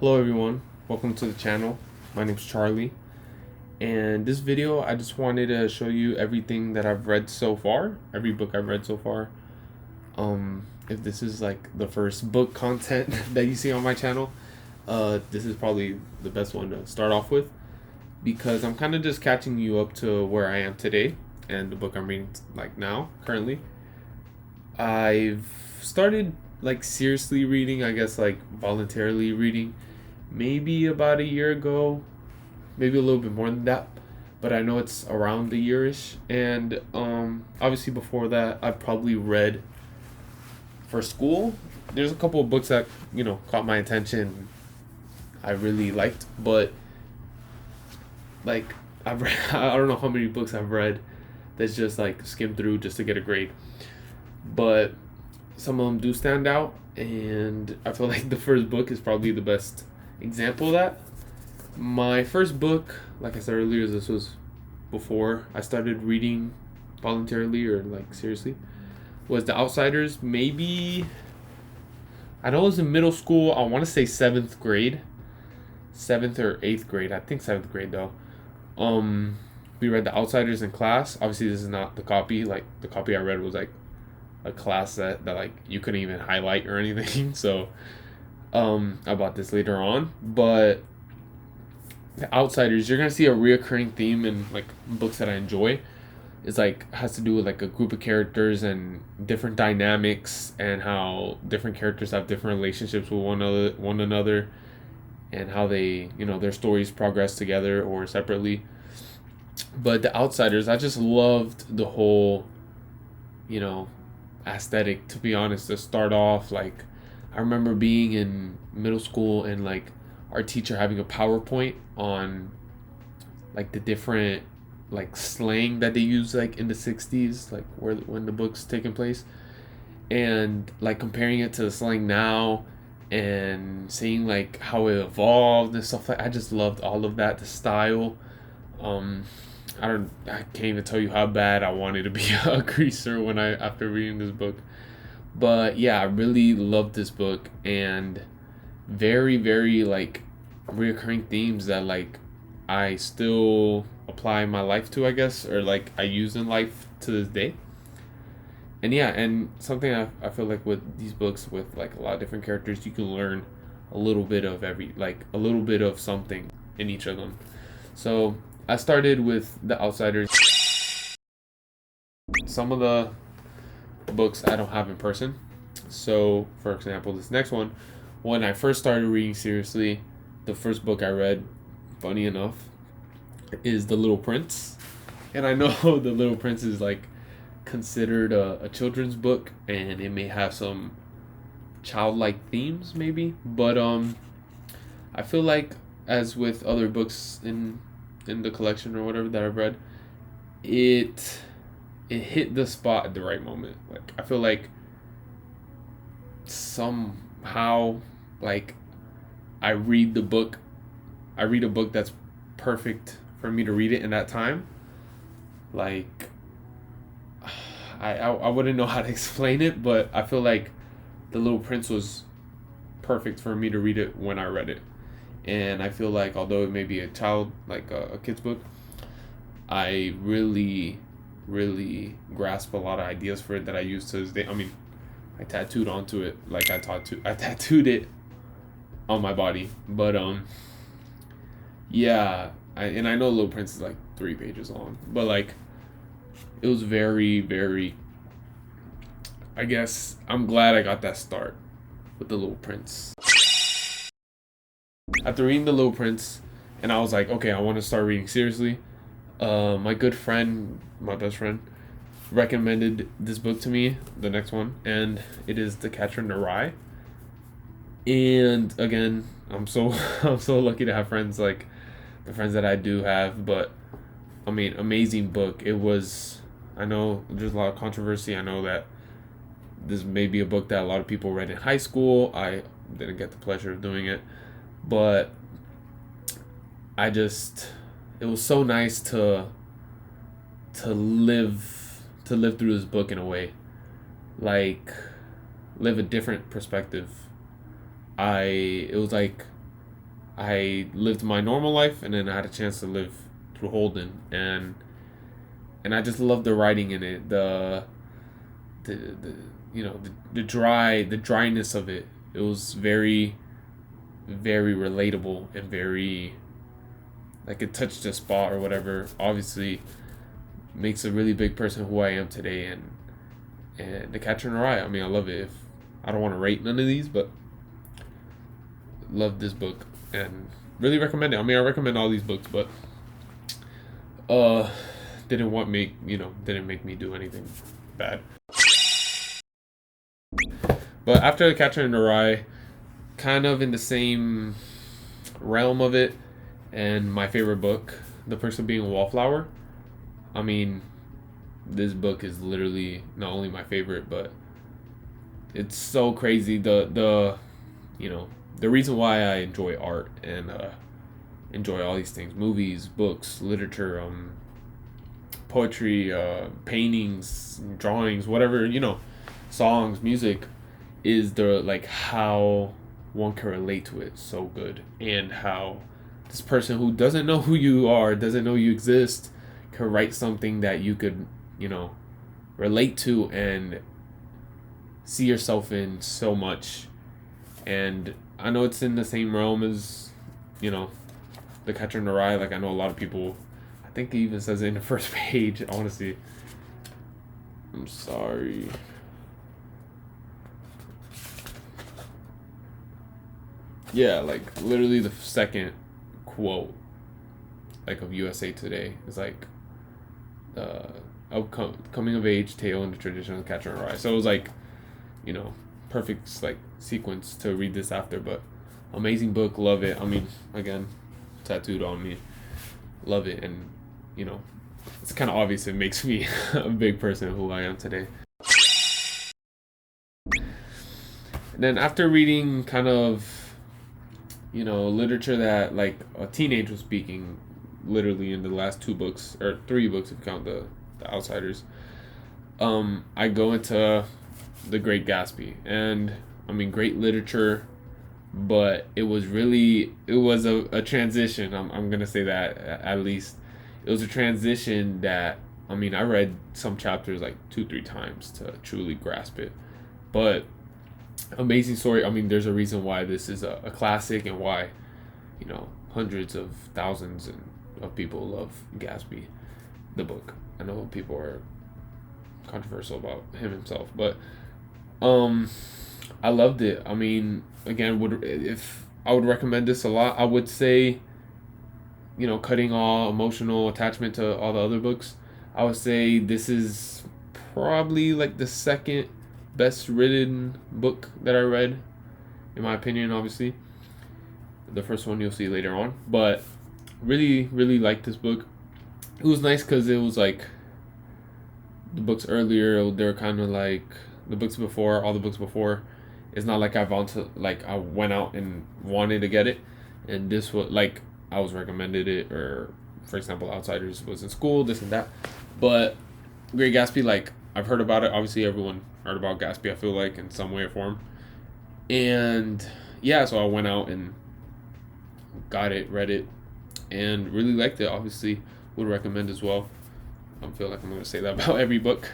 Hello everyone, welcome to the channel. My name is Charlie, and this video I just wanted to show you everything that I've read so far, every book I've read so far. If this is like the first book content that you see on my channel, this is probably the best one to start off with because I'm kind of just catching you up to where I am today and the book I'm reading like now currently. I've started like seriously reading, I guess like voluntarily reading maybe about a year ago, maybe a little bit more than that, but I know it's around a yearish. And obviously before that, I've probably read for school. There's a couple of books that caught my attention. I really liked, but like I've read, I don't know how many books I've read that's just like skimmed through just to get a grade, but some of them do stand out, and I feel like the first book is probably the best example of that. My first book, like I said earlier, this was before I started reading voluntarily or like seriously, was The Outsiders. Maybe I know it was in middle school. I want to say seventh grade, seventh or eighth grade. I think seventh grade though. We read The Outsiders in class. Obviously, this is not the copy. Like the copy I read was like a class that like you couldn't even highlight or anything. So I bought this later on, but The Outsiders, you're gonna see a reoccurring theme in like books that I enjoy. It's like has to do with like a group of characters and different dynamics and how different characters have different relationships with one another and how they their stories progress together or separately. But The Outsiders, I just loved the whole you know aesthetic, to be honest. To start off, like I remember being in middle school and like our teacher having a PowerPoint on like the different like slang that they use like in the 60s, like where when the book's taking place, and like comparing it to the slang now and seeing like how it evolved and stuff. Like I just loved all of that, the style. um I can't even tell you how bad I wanted to be a greaser when I after reading this book. But yeah, I really loved this book, and very very like reoccurring themes that like I still apply my life to, I guess, or like I use in life to this day. And yeah, and something I feel like with these books with like a lot of different characters, you can learn a little bit of every, like a little bit of something in each of them. So I started with The Outsiders. Some of the books I don't have in person. So for example, this next one, when I first started reading seriously, the first book I read, funny enough, is The Little Prince. And I know The Little Prince is like considered a children's book and it may have some childlike themes maybe, but I feel like, as with other books in the collection or whatever that I've read, it it hit the spot at the right moment. Like I feel like somehow, like I read the book I read a book that's perfect for me to read it in that time. Like I wouldn't know how to explain it, but I feel like The Little Prince was perfect for me to read it when I read it. And I feel like although it may be a child, like a kid's book, I really, really grasp a lot of ideas for it that I use to this day. I mean, I tattooed onto it, like I tattooed it on my body. But yeah, and I know Little Prince is like 3 pages long, but like it was very, very. I guess I'm glad I got that start with The Little Prince. After reading The Little Prince, and I was like, okay, I want to start reading seriously. My good friend, my best friend, recommended this book to me, the next one, and it is The Catcher in the Rye. And again, I'm so I'm so lucky to have friends like the friends that I do have. But I mean, amazing book. It was. I know there's a lot of controversy. I know that this may be a book that a lot of people read in high school. I didn't get the pleasure of doing it, but I just it was so nice to live through this book in a way, like live a different perspective. I it was like I lived my normal life, and then I had a chance to live through Holden, and I just loved the writing in it, the you know, the dryness of it. It was very, very relatable and very, like, it touched a spot or whatever. Obviously, makes a really big person who I am today, and The Catcher in the Rye. I mean, I love it. If I don't want to rate none of these, but love this book and really recommend it. I mean, I recommend all these books, but uh, didn't make me do anything bad. But after The Catcher in the Rye, kind of in the same realm of it, and my favorite book, the person being Wallflower. I mean, this book is literally not only my favorite, but it's so crazy. The you know, the reason why I enjoy art and enjoy all these things, movies, books, literature, poetry, paintings, drawings, whatever, songs, music, is the, like, how one can relate to it so good, and how this person who doesn't know who you are, doesn't know you exist, can write something that you could, relate to and see yourself in so much. And I know it's in the same realm as, The Catcher in the Rye. Like, I know a lot of people, I think it even says it in the first page. I want to see. I'm sorry. Yeah, like, literally the second quote, like, of USA Today is like, coming of age tale in the tradition of The Catcher in the Rye. So it was like, perfect, like, sequence to read this after. But amazing book, love it. I mean, again, tattooed on me, love it. And it's kind of obvious it makes me a big person who I am today. And then after reading kind of literature that, like, a teenager was speaking, literally in the last 2 books, or 3 books if you count the Outsiders, I go into The Great Gatsby. And I mean, great literature, but it was a transition. I'm gonna say that, at least it was a transition that, I mean, I read some chapters like 2-3 times to truly grasp it. But amazing story. I mean, there's a reason why this is a classic, and why hundreds of thousands of people love Gatsby, the book. I know people are controversial about him himself, but I loved it. I mean, again, if I would recommend this a lot, I would say, cutting all emotional attachment to all the other books, I would say this is probably like the second best written book that I read, in my opinion. Obviously, the first one you'll see later on, but really, really liked this book. It was nice because it was like the books earlier, they're kind of like the books before, all the books before. It's not like I went out and wanted to get it, and this was like I was recommended it, or for example, Outsiders was in school, this and that. But Great Gatsby, like, I've heard about it. Obviously, everyone heard about Gatsby, I feel like, in some way or form. And yeah, so I went out and got it, read it, and really liked it. Obviously, would recommend as well. I feel like I'm going to say that about every book.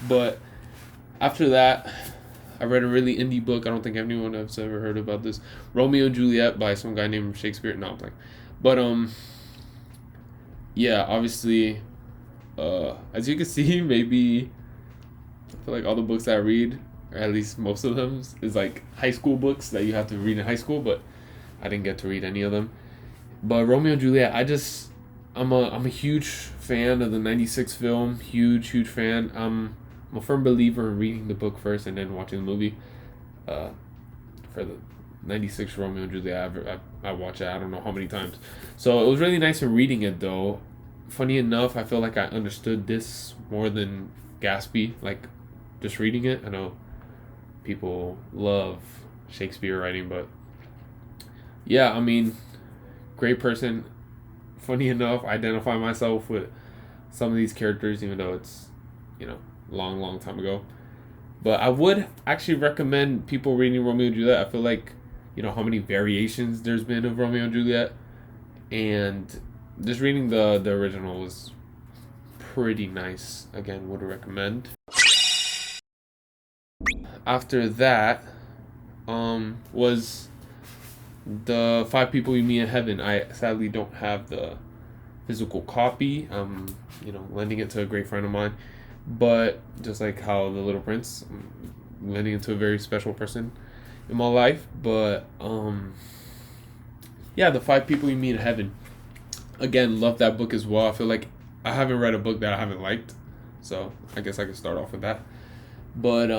But after that, I read a really indie book. I don't think anyone has ever heard about this. Romeo Juliet by some guy named Shakespeare. No, I'm playing. But yeah, obviously, as you can see, maybe I feel like all the books I read, or at least most of them, is like high school books that you have to read in high school. But I didn't get to read any of them. But Romeo and Juliet, I'm a huge fan of the '96 film. Huge fan. I'm a firm believer in reading the book first and then watching the movie. For the '96 Romeo and Juliet, I watched it I don't know how many times. So it was really nice in reading it, though. Funny enough, I feel like I understood this more than Gatsby, like, just reading it. I know people love Shakespeare writing, but yeah, I mean, great person. Funny enough, I identify myself with some of these characters, even though it's, long time ago. But I would actually recommend people reading Romeo and Juliet. I feel like how many variations there's been of Romeo and Juliet, and just reading the original was pretty nice. Again, would recommend. After that, was the Five People You Meet in Heaven. I sadly don't have the physical copy. Lending it to a great friend of mine, but just like how The Little Prince, I'm lending it to a very special person in my life. But yeah, The Five People You Meet in Heaven. Again, love that book as well. I feel like I haven't read a book that I haven't liked, so I guess I could start off with that. But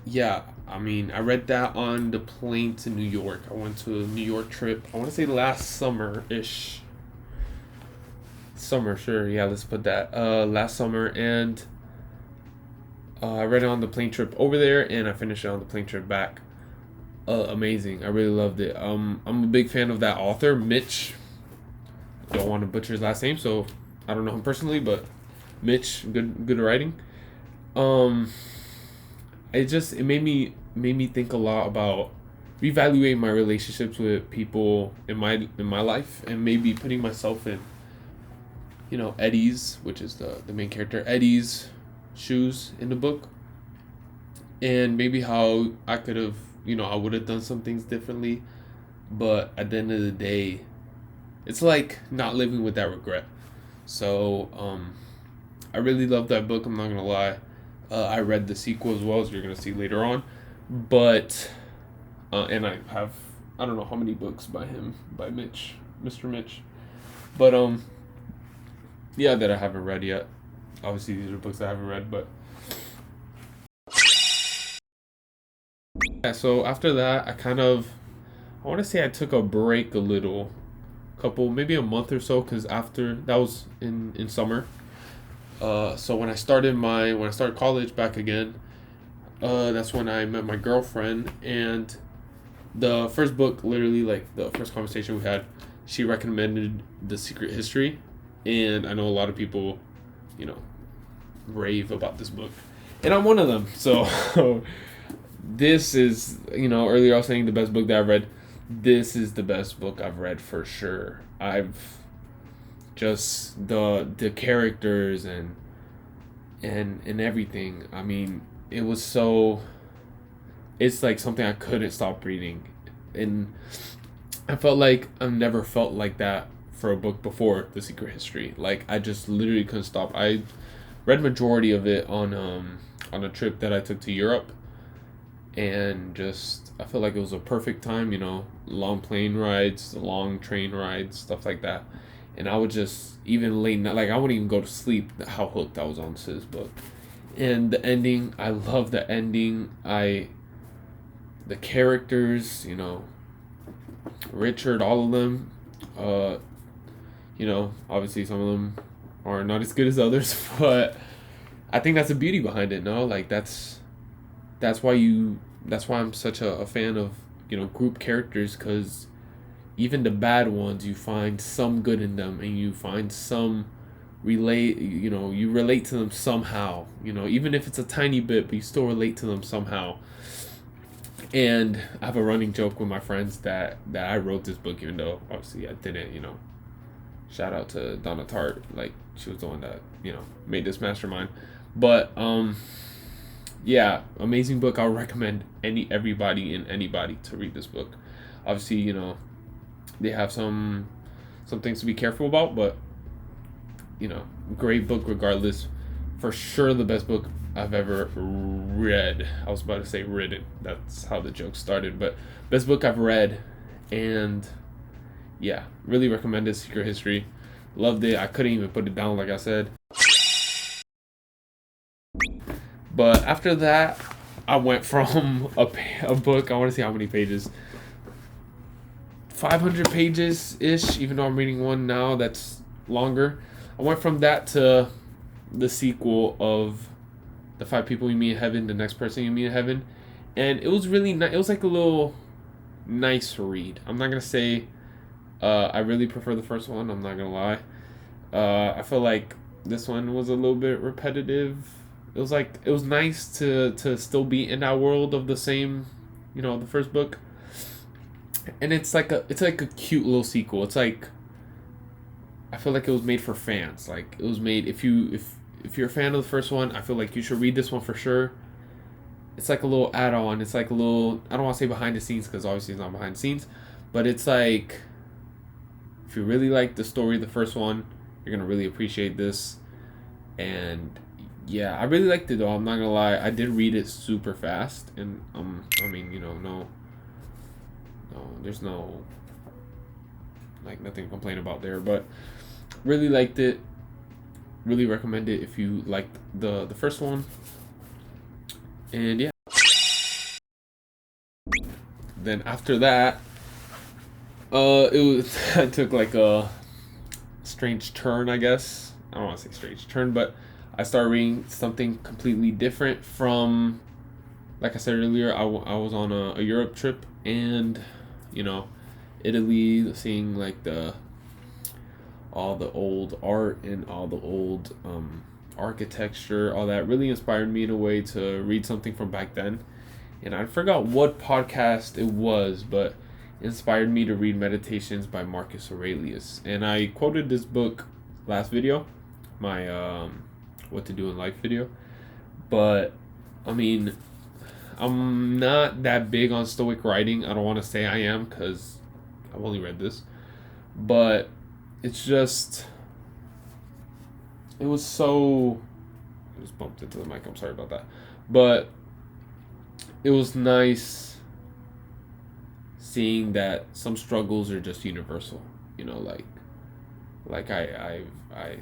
yeah, I mean, I read that on the plane to New York. I went to a New York trip. I want to say last summer-ish. Summer, sure. Yeah, let's put that. Last summer, and I read it on the plane trip over there, and I finished it on the plane trip back. Amazing. I really loved it. I'm a big fan of that author, Mitch. Don't want to butcher his last name, so I don't know him personally, but Mitch, good writing. It made me think a lot about reevaluating my relationships with people in my life, and maybe putting myself in Eddie's, which is the main character, Eddie's shoes in the book, and maybe how I could have I would have done some things differently, but at the end of the day, it's like not living with that regret. So I really love that book. I'm not gonna lie. I read the sequel as well, as you're gonna see later on, but and I have, I don't know how many books by him, by Mr. Mitch, but yeah, that I haven't read yet. Obviously, these are books I haven't read, but yeah. So after that, I want to say I took a break a little, maybe a month or so, because after that was in summer. So when I started college back again, that's when I met my girlfriend, and the first book, literally like the first conversation we had, she recommended The Secret History, and I know a lot of people, rave about this book, and I'm one of them. So this is, earlier I was saying the best book that I've read. This is the best book I've read for sure. I've just the characters and everything. I mean, it's like something I couldn't stop reading, and I felt like I've never felt like that for a book before The Secret History. Like, I just literally couldn't stop. I read majority of it on a trip that I took to Europe, and just I felt like it was a perfect time. Long plane rides, long train rides, stuff like that. And I would just, even late night, like I wouldn't even go to sleep, how hooked I was on this book. And the ending, I love the ending. The characters, Richard, all of them, obviously some of them are not as good as others, but I think that's the beauty behind it, no? Like that's why I'm such a fan of, group characters, because even the bad ones, you find some good in them, and you find some you relate to them somehow, even if it's a tiny bit, but you still relate to them somehow. And I have a running joke with my friends that I wrote this book, even though obviously I didn't. Shout out to Donna Tartt, like she was the one that made this mastermind. But yeah, amazing book. I'll recommend everybody and anybody to read this book. Obviously, they have some things to be careful about, but great book regardless. For sure, the best book I've ever read. I was about to say written. That's how the joke started, but best book I've read, and yeah, really recommend it. Secret History, loved it. I couldn't even put it down, like I said. But after that, I went from a book. I want to see how many pages. 500 pages ish. Even though I'm reading one now that's longer. I went from that to the sequel of The Five People You Meet in Heaven, The Next Person You Meet in Heaven, and it was really nice. It was like a little nice read. I'm not gonna say I really prefer the first one. I'm not gonna lie. I feel like this one was a little bit repetitive. It was nice to still be in that world of the same, the first book, and it's like a cute little sequel. It's like, I feel like it was made for fans. Like, it was made, if you're a fan of the first one, I feel like you should read this one for sure. It's like a little add-on. It's like a little, I don't want to say behind the scenes because obviously it's not behind the scenes, but it's like, if you really like the story of the first one, you're gonna really appreciate this. And yeah, I really liked it though. I'm not gonna lie. I did read it super fast, and I mean, no, there's no, like, nothing to complain about there. But really liked it. Really recommend it if you liked the first one. And yeah. Then after that, it was I took like a strange turn, I guess. I don't want to say strange turn, but I started reading something completely different from, like I said earlier, I was on a Europe trip, and, you know, Italy, seeing like all the old art and all the old architecture, all that really inspired me in a way to read something from back then. And I forgot what podcast it was, but it inspired me to read Meditations by Marcus Aurelius. And I quoted this book last video, my what to do in life video. But I mean, I'm not that big on Stoic writing. I don't want to say I am because I've only read this, but it's just, it was so, I just bumped into the mic. I'm sorry about that, but it was nice seeing that some struggles are just universal. You know, like I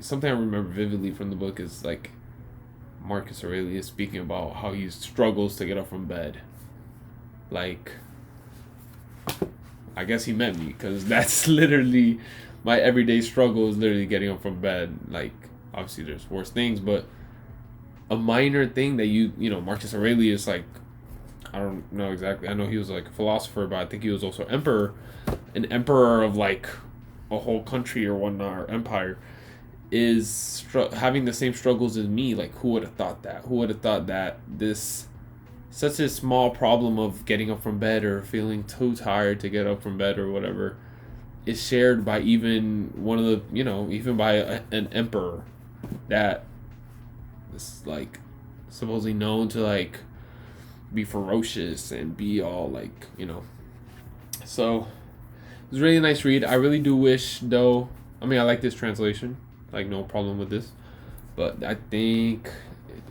something I remember vividly from the book is like Marcus Aurelius speaking about how he struggles to get up from bed. Like, I guess he meant me, because that's literally my everyday struggle, is literally getting up from bed. Like, obviously there's worse things, but a minor thing that Marcus Aurelius, like, I don't know exactly. I know he was like a philosopher, but I think he was also an emperor of like a whole country or whatnot, or empire, is having the same struggles as me. Like, who would have thought that? Who would have thought that this such a small problem of getting up from bed or feeling too tired to get up from bed or whatever is shared by even one of the, even by an emperor that is like supposedly known to like be ferocious and be all like, so it was a really nice read. I really do wish though, I mean, I like this translation, like, no problem with this, but I think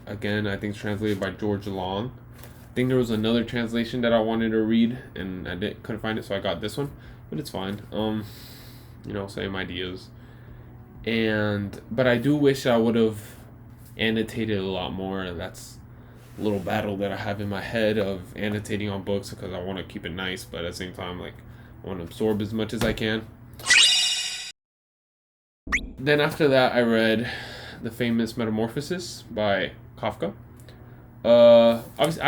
it's translated by George Long. I think there was another translation that I wanted to read and couldn't find it, so I got this one, but it's fine. Same ideas. But I do wish I would have annotated a lot more. That's a little battle that I have in my head of annotating on books, because I want to keep it nice, but at the same time, like, I want to absorb as much as I can. Then after that, I read the famous Metamorphosis by Kafka. Obviously,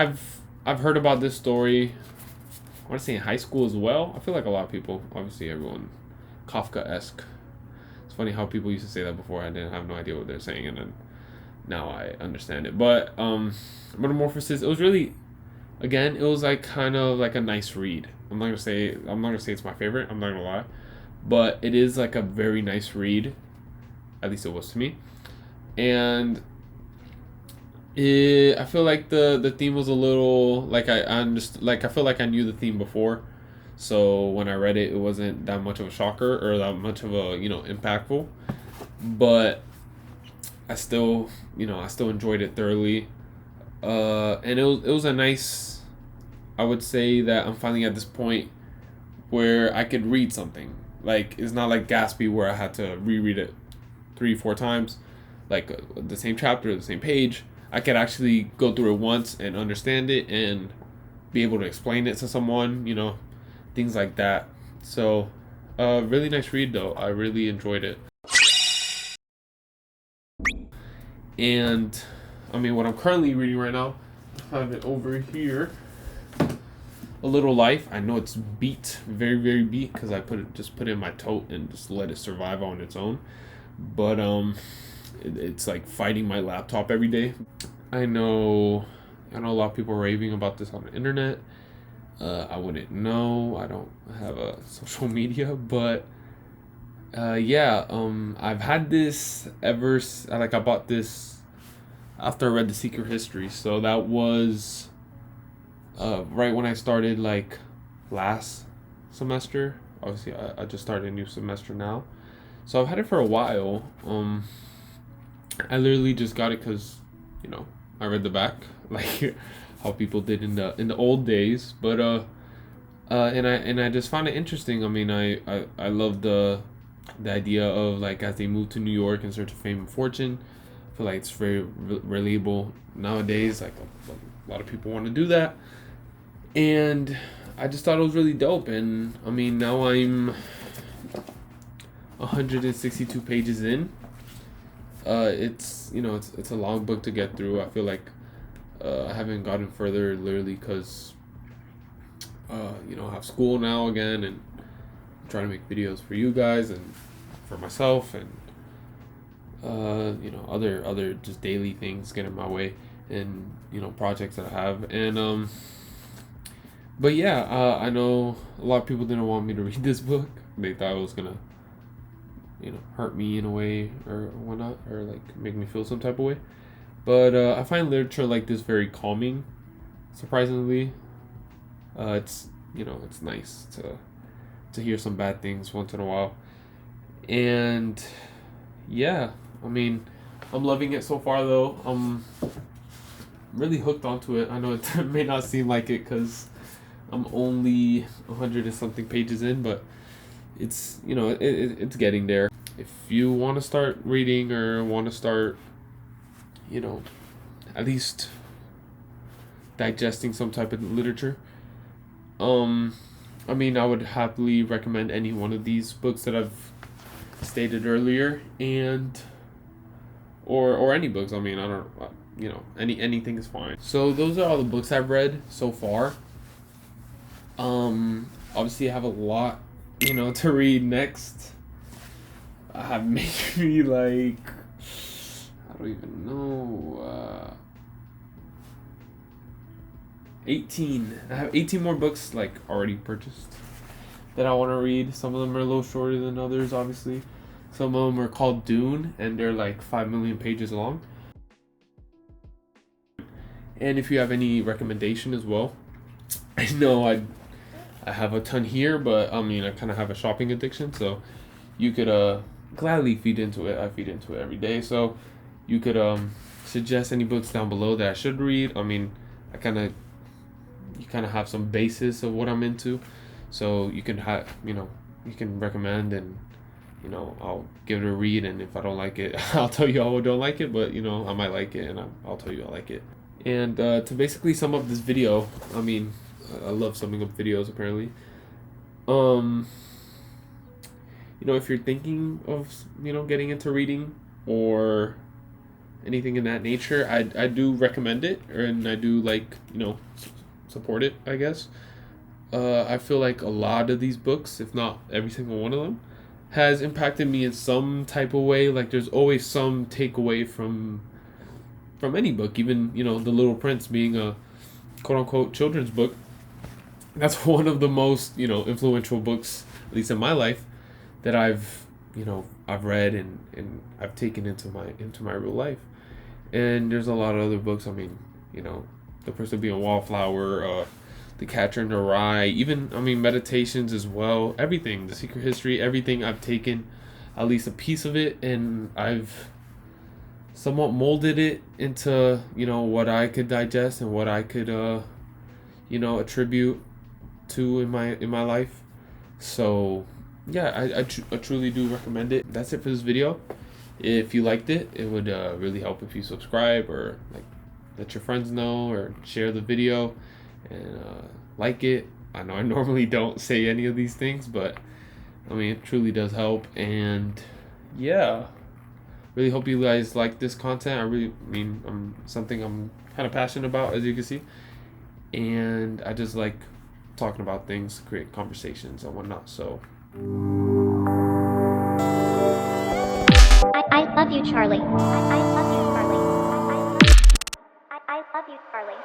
I've heard about this story, I want to say in high school as well. I feel like a lot of people, obviously everyone, Kafka-esque. It's funny how people used to say that before. I didn't have no idea what they're saying, and then now I understand it. But Metamorphosis, it was really, again, it was like kind of like a nice read. I'm not gonna say it's my favorite. I'm not gonna lie, but it is like a very nice read. At least it was to me, and I feel like the theme was a little like I understood. Like, I feel like I knew the theme before, so when I read it, it wasn't that much of a shocker or that much of a impactful. But I still enjoyed it thoroughly, and it was a nice. I would say that I'm finally at this point where I could read something. Like, it's not like Gatsby where I had to reread it 3-4 times, like the same chapter, the same page. I could actually go through it once and understand it and be able to explain it to someone, things like that. So, really nice read though. I really enjoyed it. And I mean, what I'm currently reading right now, I have it over here. A Little Life. I know it's beat, very very beat, because I just put it in my tote and just let it survive on its own. But it's like fighting my laptop every day. I know a lot of people are raving about this on the internet. I wouldn't know. I don't have a social media, but yeah, I've had this like I bought this after I read The Secret History, so that was right when I started like last semester. Obviously, I just started a new semester now, so I've had it for a while. I literally just got it because, I read the back like how people did in the old days, but and I just found it interesting. I mean, I love the idea of like as they move to New York in search of fame and fortune. I feel like it's very relatable nowadays. Like a lot of people want to do that, and I just thought it was really dope. And I mean, now I'm 162 pages in. It's a long book to get through. I feel like I haven't gotten further literally because I have school now again, and I'm trying to make videos for you guys and for myself, and other just daily things get in my way, and projects that I have. And but yeah, I know a lot of people didn't want me to read this book. They thought it was gonna hurt me in a way or whatnot, or like make me feel some type of way. But I find literature like this very calming, surprisingly. It's nice to hear some bad things once in a while. And yeah, I mean, I'm loving it so far though. I'm really hooked onto it. I know it may not seem like it because I'm only 100 and something pages in, but it's it's getting there. If you want to start reading or want to start at least digesting some type of literature, I mean, I would happily recommend any one of these books that I've stated earlier, and or any books. I mean, I don't anything is fine. So those are all the books I've read so far. Obviously I have a lot to read next. I have maybe like, I don't even know, 18. I have 18 more books like already purchased that I want to read. Some of them are a little shorter than others, obviously. Some of them are called Dune, and they're like 5 million pages long. And if you have any recommendation as well, I know I have a ton here, but I mean, I kind of have a shopping addiction, so you could gladly feed into it. I feed into it every day, so you could suggest any books down below that I should read. I mean, you kind of have some basis of what I'm into, so you can you can recommend, and I'll give it a read, and if I don't like it, I'll tell you I don't like it, but I might like it, and I'll tell you I like it. And to basically sum up this video, I mean, I love summing up videos apparently. If you're thinking of getting into reading or anything in that nature, I do recommend it, and I do like support it, I guess. I feel like a lot of these books, if not every single one of them, has impacted me in some type of way. Like there's always some takeaway from any book, even The Little Prince being a quote unquote children's book. That's one of the most influential books, at least in my life, that I've read and I've taken into my real life. And there's a lot of other books. I mean, The Person Being Wallflower, The Catcher in the Rye, even Meditations as well. Everything, The Secret History, everything, I've taken at least a piece of it, and I've somewhat molded it into what I could digest and what I could attribute to in my life. So yeah, I truly do recommend it. That's it for this video. If you liked it, it would really help if you subscribe, or like let your friends know, or share the video and like it. I know I normally don't say any of these things, but I mean, it truly does help. And yeah, really hope you guys like this content. I'm something I'm kind of passionate about, as you can see, and I just like talking about things, create conversations and whatnot. So I love you, Charlie. I love you, Charlie. I love you, Charlie.